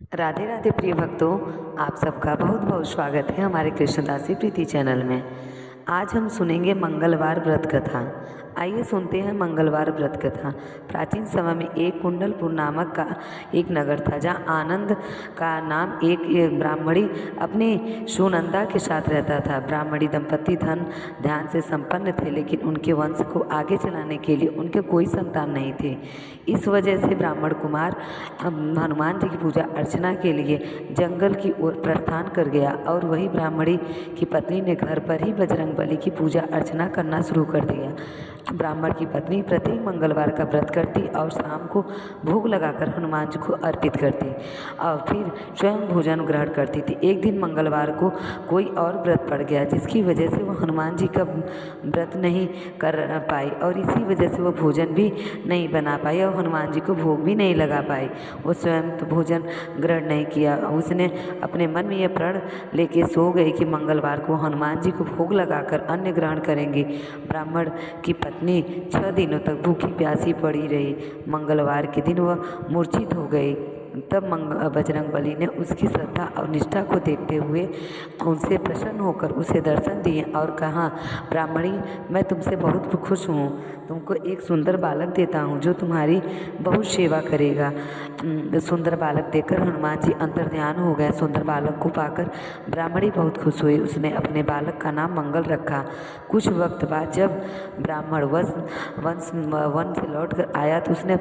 राधे राधे प्रिय भक्तों, आप सबका बहुत बहुत स्वागत है हमारे कृष्णदासी प्रीति चैनल में। आज हम सुनेंगे मंगलवार व्रत कथा। आइए सुनते हैं मंगलवार व्रत कथा। प्राचीन समय में एक कुंडलपुर नामक का एक नगर था, जहाँ आनंद का नाम एक ब्राह्मणी अपनी सुनंदा के साथ रहता था। ब्राह्मणी दंपति धन ध्यान से संपन्न थे, लेकिन उनके वंश को आगे चलाने के लिए उनके कोई संतान नहीं थे। इस वजह से ब्राह्मण कुमार हनुमान जी की पूजा अर्चना के लिए जंगल की ओर प्रस्थान कर गया और वही ब्राह्मणी की पत्नी ने घर पर ही बजरंगबली की पूजा अर्चना करना शुरू कर दिया। ब्राह्मण की पत्नी प्रत्येक मंगलवार का व्रत करती और शाम को भोग लगाकर हनुमान जी को अर्पित करती और फिर स्वयं भोजन ग्रहण करती थी। एक दिन मंगलवार को कोई और व्रत पड़ गया, जिसकी वजह से वो हनुमान जी का व्रत नहीं कर पाई और इसी वजह से वो भोजन भी नहीं बना पाई और हनुमान जी को भोग भी नहीं लगा पाई। वो स्वयं तो भोजन ग्रहण नहीं किया। उसने अपने मन में यह प्रण लेके सो गई कि मंगलवार को हनुमान जी को भोग लगाकर अन्न ग्रहण करेंगे। ब्राह्मण की पत्नी 6 दिनों तक भूखी प्यासी पड़ी रही। मंगलवार के दिन वह मूर्छित हो गई। तब बजरंगबली ने उसकी श्रद्धा और निष्ठा को देखते हुए उनसे प्रसन्न होकर उसे दर्शन दिए और कहा, ब्राह्मणी, मैं तुमसे बहुत खुश हूँ। तुमको एक सुंदर बालक देता हूँ जो तुम्हारी बहुत सेवा करेगा। सुंदर बालक देखकर हनुमान जी अंतर्ध्यान हो गए। सुंदर बालक को पाकर ब्राह्मणी बहुत खुश हुई। उसने अपने बालक का नाम मंगल रखा। कुछ वक्त बाद जब ब्राह्मण वन से लौट कर आया तो उसने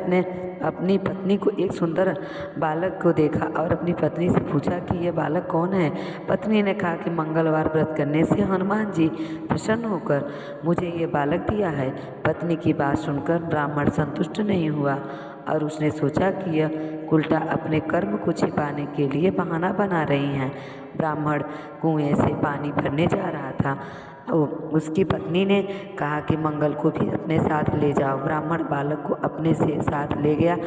अपनी पत्नी को एक सुंदर बालक को देखा और अपनी पत्नी से पूछा कि यह बालक कौन है। पत्नी ने कहा कि मंगलवार व्रत करने से हनुमान जी प्रसन्न होकर मुझे ये बालक दिया है। पत्नी की बात सुनकर ब्राह्मण संतुष्ट नहीं हुआ और उसने सोचा कि यह उल्टा अपने कर्म को छिपाने के लिए बहाना बना रही हैं। ब्राह्मण कुएं से पानी भरने जा रहा था। उसकी पत्नी ने कहा कि मंगल को भी अपने साथ ले जाओ। ब्राह्मण बालक को अपने से साथ ले गया,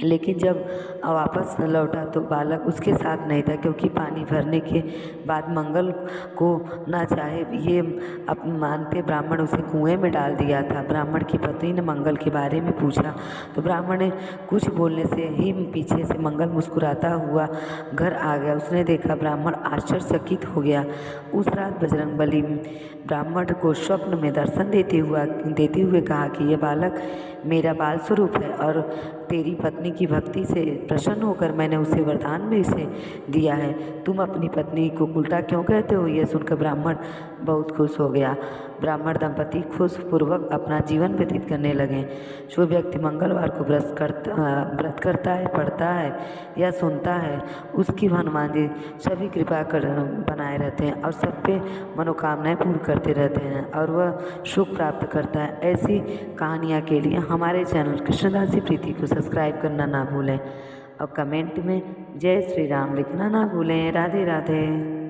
लेकिन जब वापस लौटा तो बालक उसके साथ नहीं था, क्योंकि पानी भरने के बाद मंगल को ना चाहे ये मानते ब्राह्मण उसे कुएं में डाल दिया था। ब्राह्मण की पत्नी ने मंगल के बारे में पूछा तो ब्राह्मण ने कुछ बोलने से ही पीछे से मंगल मुस्कुराता हुआ घर आ गया। उसने देखा, ब्राह्मण आश्चर्यचकित हो गया। उस रात बजरंगबली ब्राह्मण को स्वप्न में दर्शन देते हुए कहा कि यह बालक मेरा बाल स्वरूप है और तेरी पत्नी की भक्ति से प्रसन्न होकर मैंने उसे वरदान में इसे दिया है। तुम अपनी पत्नी को उल्टा क्यों कहते हो? यह सुनकर ब्राह्मण बहुत खुश हो गया। ब्राह्मण दंपति खुशपूर्वक अपना जीवन व्यतीत करने लगे। जो व्यक्ति मंगलवार को व्रत करता है, पढ़ता है या सुनता है, उसकी हनुमान जी सभी कृपा कर बनाए रहते हैं और सब पे मनोकामनाएं पूर्ण करते रहते हैं और वह सुख प्राप्त करता है। ऐसी कहानियाँ के लिए हमारे चैनल कृष्णदासी प्रीति को सब्सक्राइब करना ना भूलें और कमेंट में जय श्री राम लिखना ना भूलें। राधे राधे।